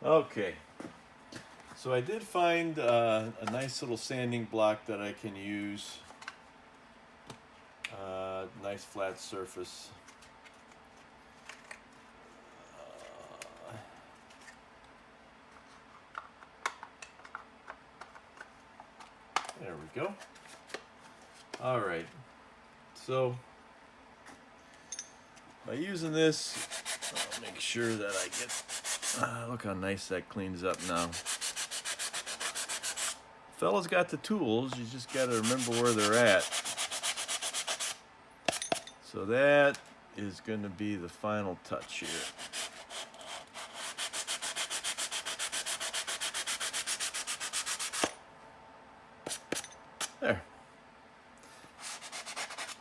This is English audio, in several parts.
Okay, so I did find a nice little sanding block that I can use. Nice flat surface. There we go. All right, so by using this, I'll make sure that I get, look how nice that cleans up now. Fellas got the tools, you just got to remember where they're at. So that is going to be the final touch here. There.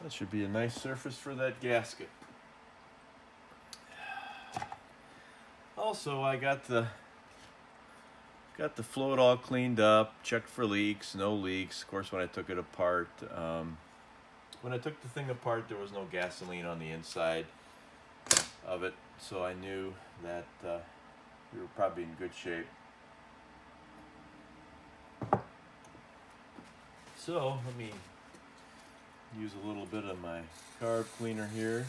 That should be a nice surface for that gasket. Also, I got the float all cleaned up, checked for leaks, no leaks. Of course, when I took it apart, when I took the thing apart, there was no gasoline on the inside of it, so I knew that we were probably in good shape. So let me use a little bit of my carb cleaner here.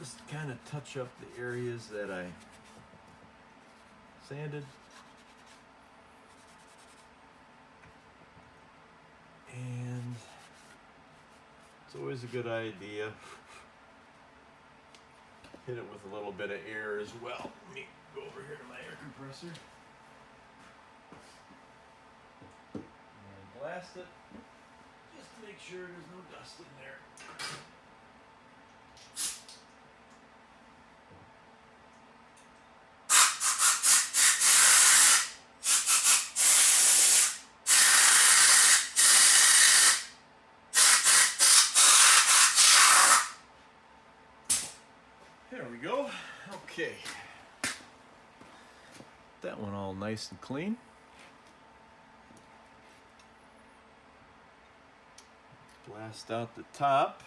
Just kind of touch up the areas that I sanded. And it's always a good idea. Hit it with a little bit of air as well. Let me go over here to my air compressor. And blast it, just to make sure there's no dust in there. There we go. Okay. That one all nice and clean. Blast out the top.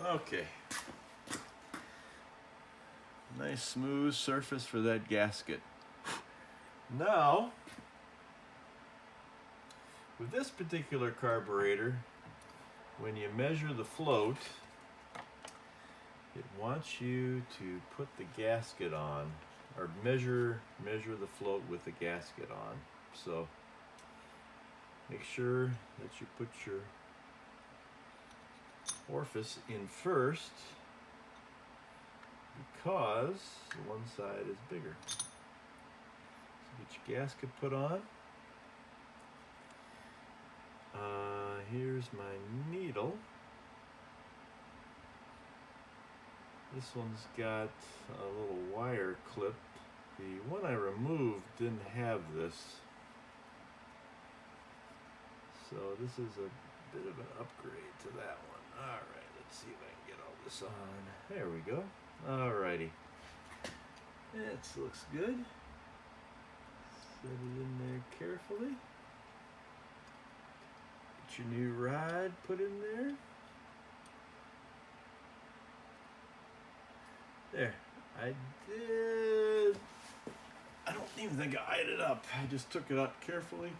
Okay. Nice smooth surface for that gasket. Now, with this particular carburetor, when you measure the float, it wants you to put the gasket on, or measure the float with the gasket on. So make sure that you put your orifice in first, because one side is bigger. Get your gasket put on. Here's my needle. This one's got a little wire clip. The one I removed didn't have this. So this is a bit of an upgrade to that one. Alright, let's see if I can get all this on. There we go. Alrighty. It looks good. Set it in there carefully. Get your new rod put in there. There. I don't even think I eyed it up. I just took it out carefully.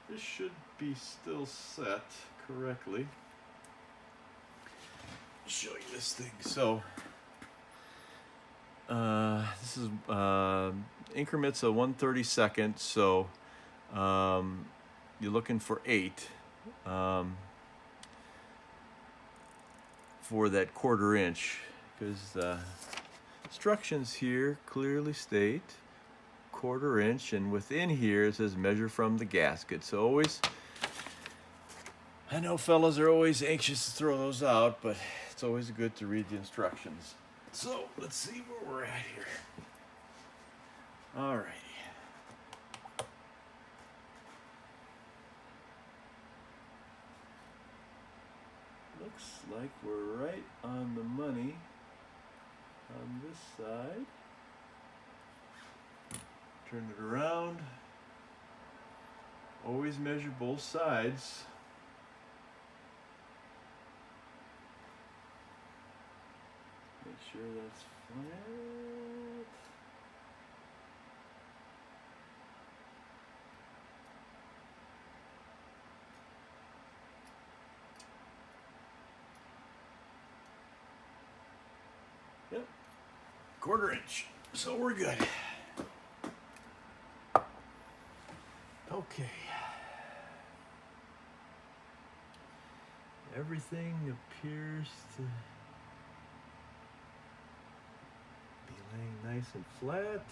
This should be still set correctly. I'll show you this thing. So this is increments of 1/32, so you're looking for 8 for that 1/4 inch, because the instructions here clearly state 1/4 inch, and within here it says measure from the gasket. So always, I know fellas are always anxious to throw those out, but it's always good to read the instructions. So let's see where we're at here. Alrighty. Looks like we're right on the money on this side. Turn it around. always measure both sides. Make sure that's flat. Yep, 1/4 inch, so we're good. Okay. Everything appears to be laying nice and flat.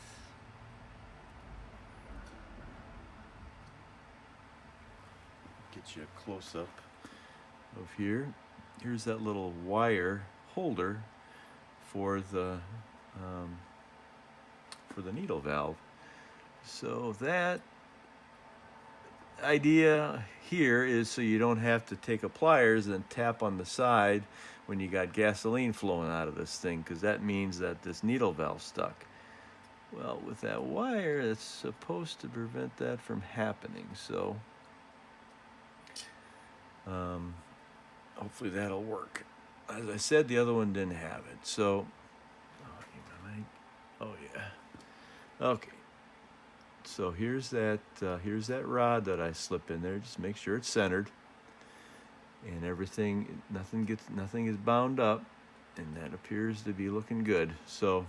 Get you a close-up of here. Here's that little wire holder for the needle valve. So that idea here is so you don't have to take a pliers and tap on the side when you got gasoline flowing out of this thing, because that means that this needle valve's stuck. Well, with that wire, it's supposed to prevent that from happening, so hopefully that'll work. As I said, the other one didn't have it, so oh yeah, okay. So here's that rod that I slip in there. Just make sure it's centered, and everything, nothing is bound up, and that appears to be looking good. So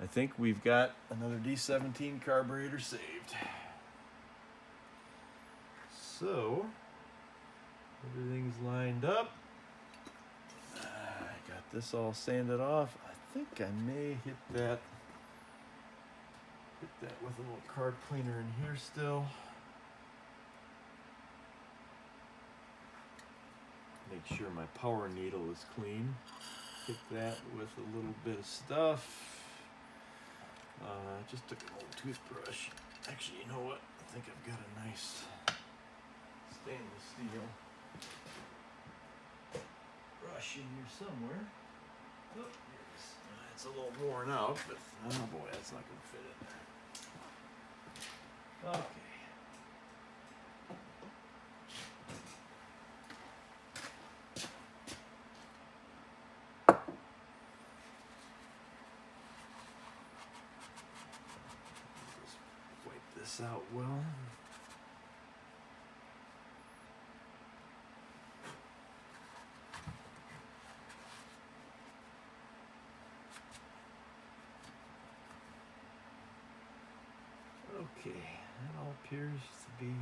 I think we've got another D17 carburetor saved. So everything's lined up. I got this all sanded off. I think I may hit that with a little card cleaner in here still. Make sure my power needle is clean. Hit that with a little bit of stuff. Just took an old toothbrush. Actually, you know what? I think I've got a nice stainless steel brush in here somewhere. Oh, here it is. It's a little worn out, but oh boy, that's not going to fit in there. Okay. Just wipe this out well. Okay, that all appears to be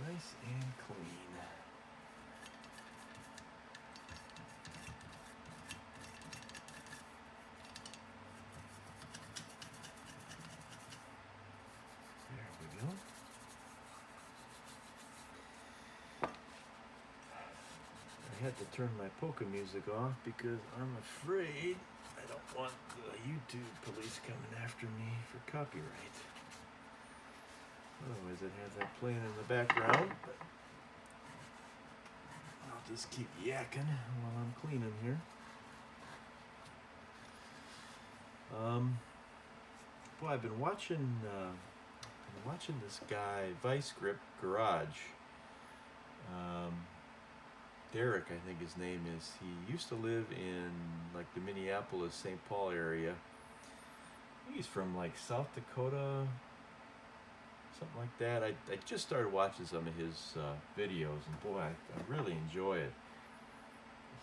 nice and clean. There we go. I had to turn my polka music off because I'm afraid I don't want the YouTube police coming after me for copyright. Otherwise I'd have that playing in the background, but I'll just keep yakking while I'm cleaning here. Boy, I've been watching this guy, Vice Grip Garage. Derek, I think his name is. He used to live in like the Minneapolis, St. Paul area. I think he's from like South Dakota, something like that. I just started watching some of his videos, and boy, I really enjoy it.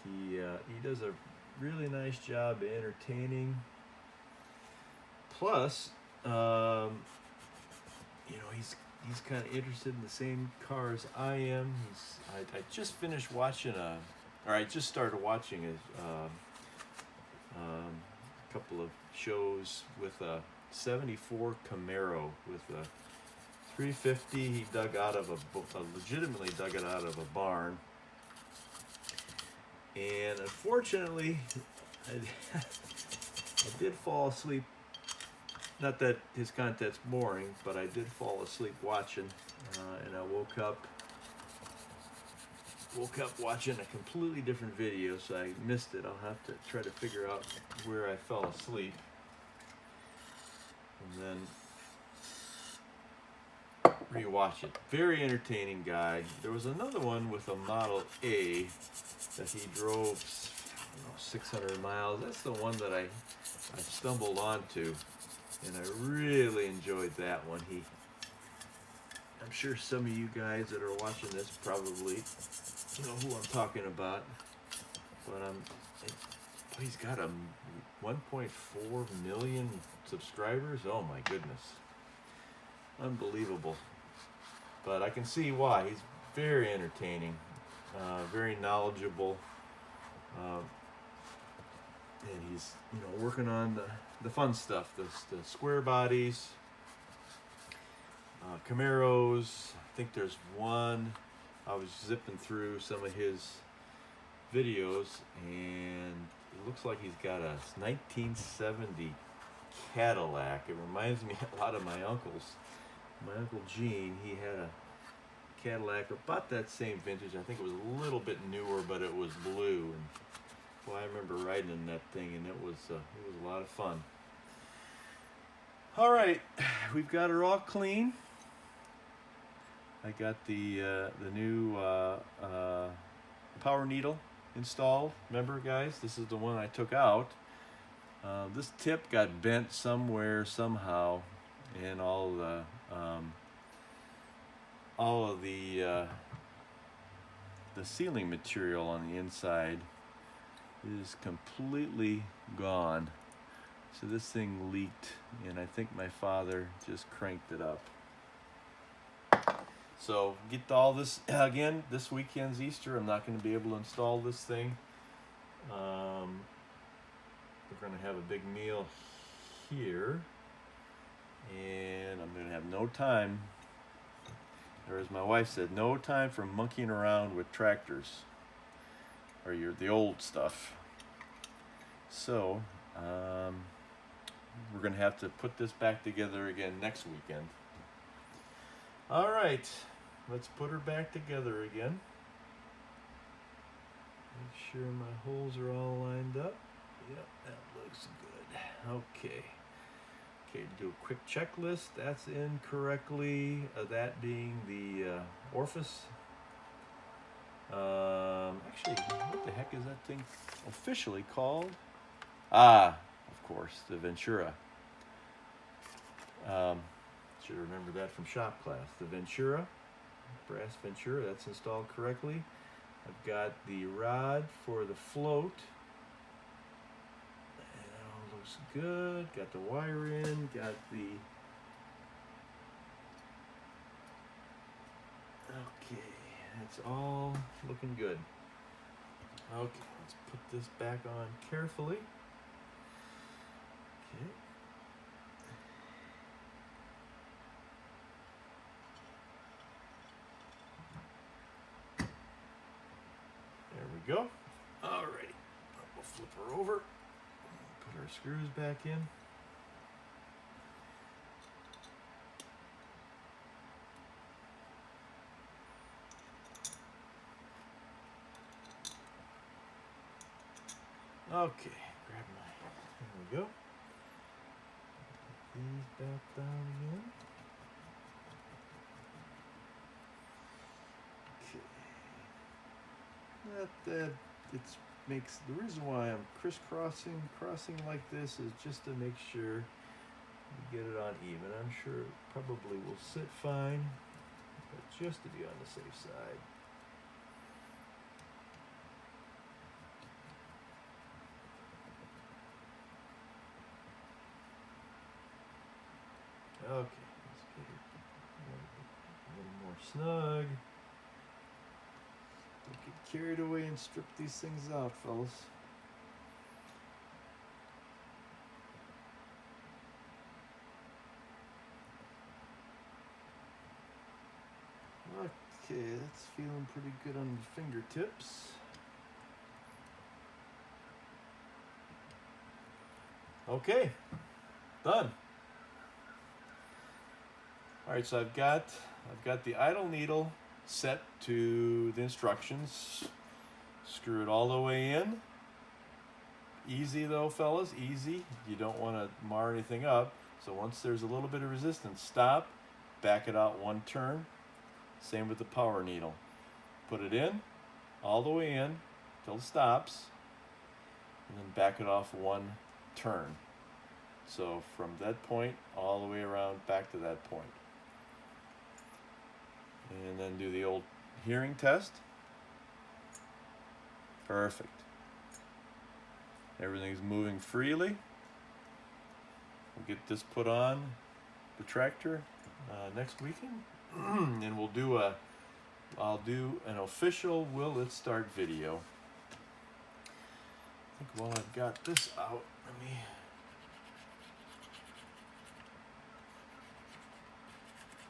He does a really nice job of entertaining. Plus, you know, he's kind of interested in the same cars I am. I just finished watching I just started watching a couple of shows with a '74 Camaro with a 350. He dug out of legitimately dug it out of a barn. And unfortunately, I did fall asleep. Not that his content's boring, but I did fall asleep watching, and I woke up watching a completely different video, so I missed it. I'll have to try to figure out where I fell asleep, and then rewatch it. Very entertaining guy. There was another one with a Model A that he drove, I don't know, 600 miles. That's the one that I stumbled onto, and I really enjoyed that one. I'm sure some of you guys that are watching this probably know who I'm talking about, but he's got a 1.4 million subscribers. Oh my goodness, unbelievable. But I can see why. He's very entertaining, very knowledgeable, and he's working on the fun stuff, the square bodies, Camaros. I think there's one. I was zipping through some of his videos, and it looks like he's got a 1970 Cadillac. It reminds me a lot of my uncle's. My Uncle Gene, he had a Cadillac about that same vintage. I think it was a little bit newer, but it was blue. And boy, I remember riding in that thing, and it was a lot of fun. All right, we've got her all clean. I got the new power needle installed. Remember, guys, this is the one I took out. This tip got bent somewhere, somehow, and all of the sealing material on the inside is completely gone. So this thing leaked, and I think my father just cranked it up. So get all this again. This weekend's Easter. I'm not going to be able to install this thing. We're going to have a big meal here, and I'm going to have no time, or as my wife said, no time for monkeying around with tractors or the old stuff. So we're going to have to put this back together again next weekend. All right, let's put her back together again. Make sure my holes are all lined up. Yep, that looks good. Okay. Okay, do a quick checklist. That's in correctly. That being the orifice. Actually, what the heck is that thing officially called? Ah, of course, the Ventura. Should remember that from shop class. The Ventura, brass Ventura, that's installed correctly. I've got the rod for the float. That all looks good. Got the wire in, got the... Okay, that's all looking good. Okay, let's put this back on carefully. Okay. There we go. Alrighty, we'll flip her over. Put our screws back in. Okay, grab there we go. Put these back down again. Okay. Makes the reason why I'm crossing like this is just to make sure you get it on even. I'm sure it probably will sit fine, but just to be on the safe side. Okay, let's get it a little more snug. Don't get carried away and strip these things out, fellas. Okay, that's feeling pretty good on the fingertips. Okay, done. All right, so I've got the idle needle set to the instructions. Screw it all the way in. Easy though, fellas, easy. You don't want to mar anything up. So once there's a little bit of resistance, stop, back it out 1 turn. Same with the power needle. Put it in, all the way in, till it stops, and then back it off 1 turn. So from that point, all the way around, back to that point. And then do the old hearing test. Perfect. Everything's moving freely. We'll get this put on the tractor next weekend, and I'll do an official will it start video. I think while I've got this out, let me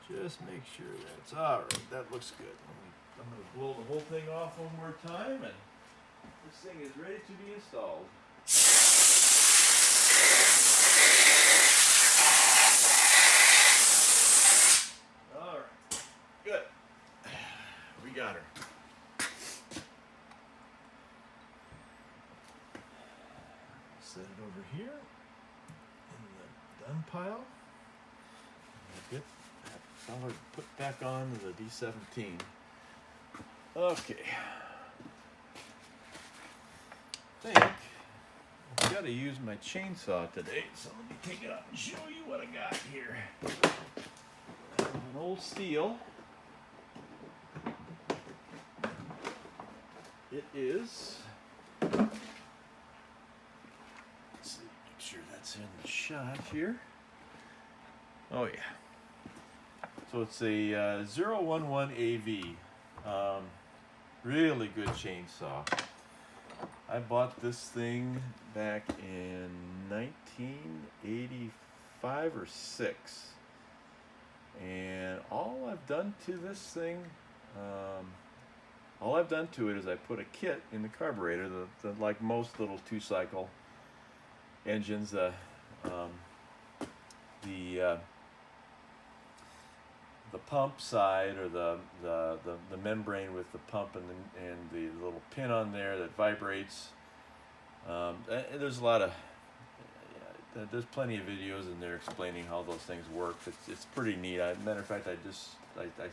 just make sure that's all right. That looks good. I'm going to blow the whole thing off one more time, and this thing is ready to be installed. All right, good. We got her. Set it over here in the done pile. Get that fella put back on the D17. Okay. I think I've got to use my chainsaw today, so let me take it out and show you what I got here. An old steel. It is, let's see, make sure that's in the shot here. Oh yeah. So it's a 011 AV. Really good chainsaw. I bought this thing back in 1985 or 6. And all I've done to this thing, all I've done to it is I put a kit in the carburetor, like most little 2-cycle engines, the pump side, or the membrane with the pump and the little pin on there that vibrates. There's a lot of there's plenty of videos in there explaining how those things work. It's pretty neat. Matter of fact, I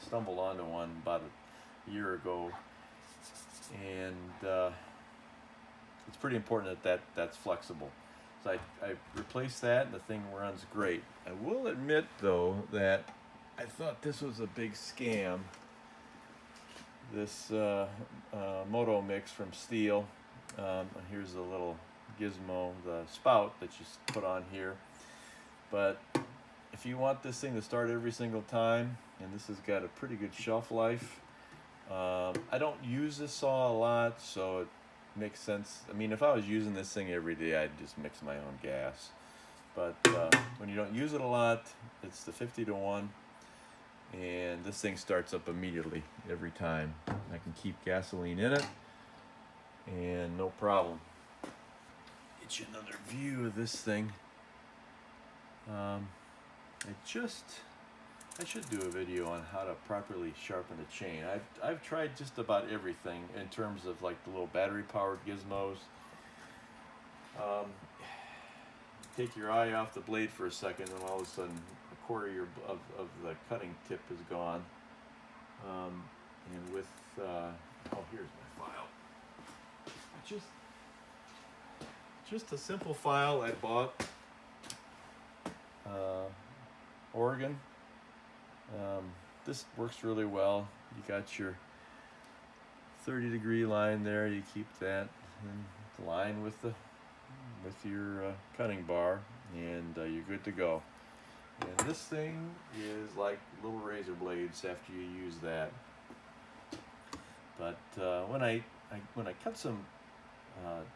stumbled onto one about a year ago, and it's pretty important that's flexible. So I replaced that, and the thing runs great. I will admit though that I thought this was a big scam. This Moto Mix from Steel. Here's a little gizmo, the spout that you put on here. But if you want this thing to start every single time, and this has got a pretty good shelf life. I don't use this saw a lot, so it makes sense. I mean, if I was using this thing every day, I'd just mix my own gas. But when you don't use it a lot, it's the 50-to-1. And this thing starts up immediately every time. I can keep gasoline in it and no problem. Get you another view of this thing. I should do a video on how to properly sharpen a chain. I've tried just about everything in terms of like the little battery powered gizmos. Take your eye off the blade for a second, and all of a sudden a quarter of the cutting tip is gone. And with oh, here's my file. Just a simple file I bought. Oregon. This works really well. You got your 30-degree line there. You keep that in line with your cutting bar, and you're good to go. And this thing is like little razor blades after you use that. But when I cut some,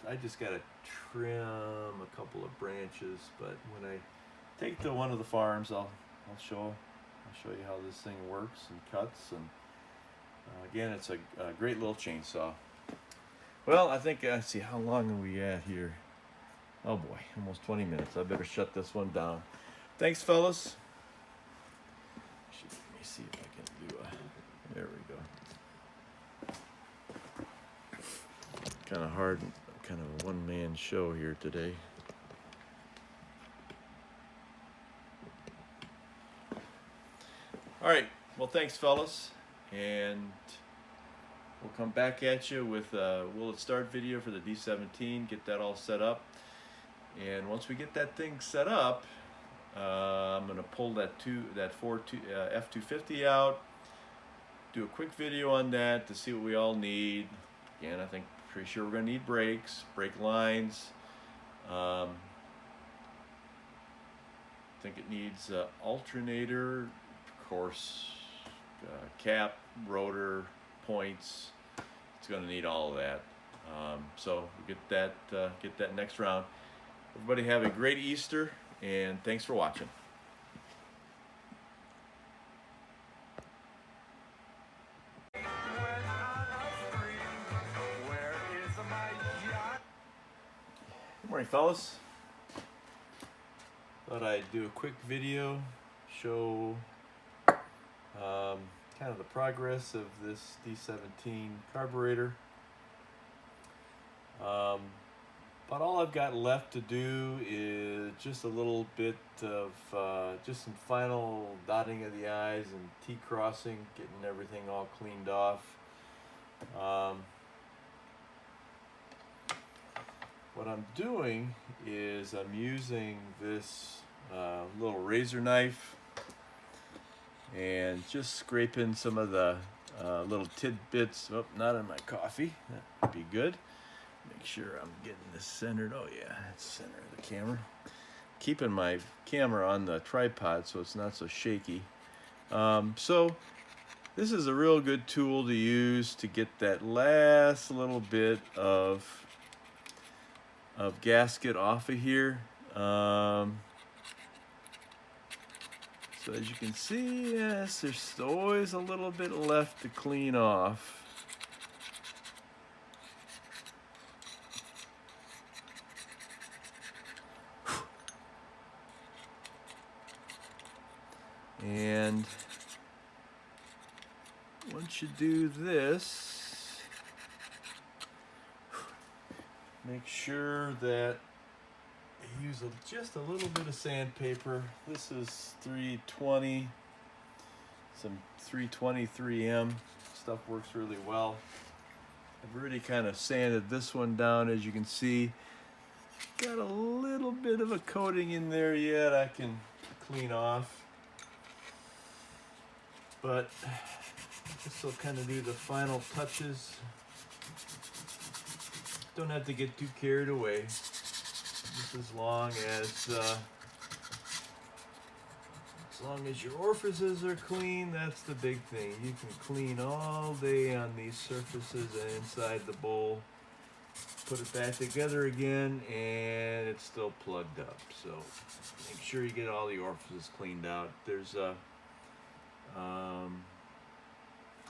I just got to trim a couple of branches. But when I take to one of the farms, I'll show you how this thing works and cuts. And again, it's a great little chainsaw. Well, I think I see how long are we at here. Oh boy, almost 20 minutes. I better shut this one down. Thanks, fellas. Let me see if I can do there we go. Kind of hard, kind of a one-man show here today. All right, well, thanks, fellas, and we'll come back at you with a will it start video for the D17, get that all set up. And once we get that thing set up, I'm going to pull that F250 out, do a quick video on that to see what we all need. Again, I think pretty sure we're going to need brakes, brake lines. I think it needs alternator, of course, cap, rotor, points. It's going to need all of that. So we'll get that next round. Everybody have a great Easter, and thanks for watching. Good morning, fellas. Thought I'd do a quick video, show kind of the progress of this D17 carburetor. But all I've got left to do is just a little bit of just some final dotting of the I's and T-crossing, getting everything all cleaned off. What I'm doing is I'm using this little razor knife and just scraping some of the little tidbits. Oh, not in my coffee. That would be good. Make sure I'm getting this centered. Oh yeah, that's the center of the camera. Keeping my camera on the tripod so it's not so shaky. So this is a real good tool to use to get that last little bit of gasket off of here. So as you can see, yes, there's always a little bit left to clean off. And once you do this, make sure that you use just a little bit of sandpaper. This is 320, some 320 3M. Stuff works really well. I've already kind of sanded this one down, as you can see. Got a little bit of a coating in there yet I can clean off. But this will kind of do the final touches. Don't have to get too carried away. Just as long as your orifices are clean, that's the big thing. You can clean all day on these surfaces and inside the bowl. Put it back together again, and it's still plugged up. So make sure you get all the orifices cleaned out. There's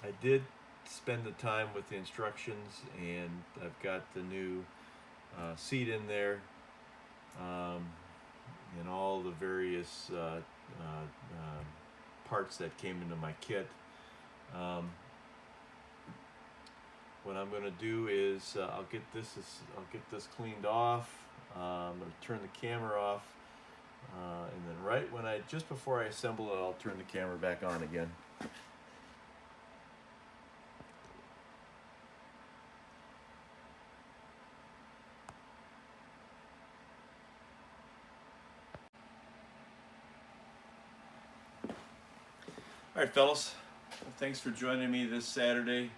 I did spend the time with the instructions, and I've got the new seat in there, and all the various parts that came into my kit. What I'm going to do is I'll get this cleaned off. I'm going to turn the camera off, and then just before I assemble it, I'll turn the camera back on again. All right, fellas, well, thanks for joining me this Saturday,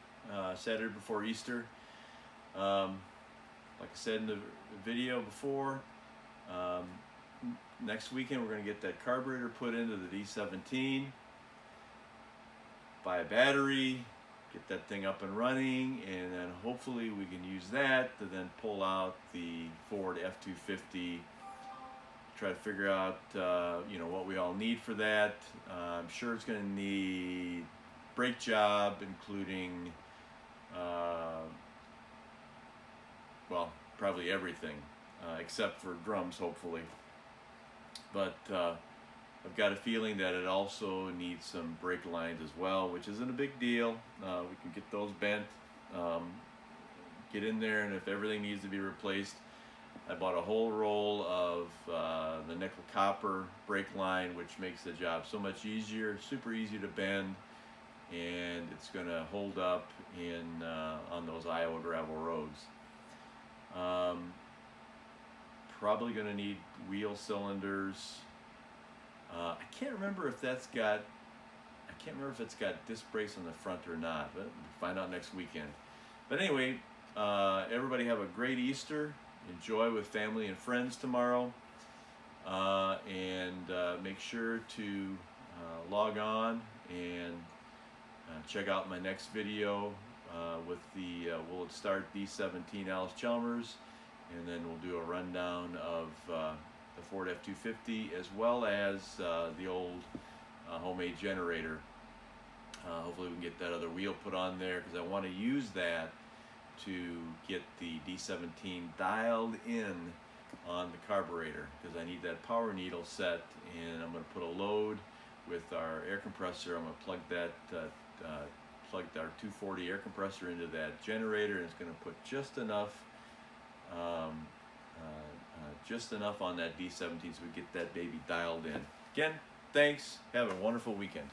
Saturday before Easter. Like I said in the video before, next weekend we're going to get that carburetor put into the D17, buy a battery, get that thing up and running, and then hopefully we can use that to then pull out the Ford F250. Try to figure out what we all need for that. I'm sure it's going to need brake job, including well, probably everything except for drums, hopefully. But I've got a feeling that it also needs some brake lines as well, which isn't a big deal. We can get those bent, get in there, and if everything needs to be replaced, I bought a whole roll of the nickel copper brake line, which makes the job so much easier, super easy to bend, and it's going to hold up in on those Iowa gravel roads. Probably going to need wheel cylinders. I can't remember if it's got disc brakes on the front or not, but we'll find out next weekend. But anyway, everybody have a great Easter. Enjoy with family and friends tomorrow, and make sure to log on and check out my next video with the we'll start D17 Allis Chalmers, and then we'll do a rundown of the Ford F-250 as well as the old homemade generator. Hopefully we can get that other wheel put on there, because I want to use that to get the D17 dialed in on the carburetor, because I need that power needle set, and I'm going to put a load with our air compressor. I'm going to plug that plug our 240 air compressor into that generator, and it's going to put just enough on that D17 so we get that baby dialed in. Again, thanks. Have a wonderful weekend.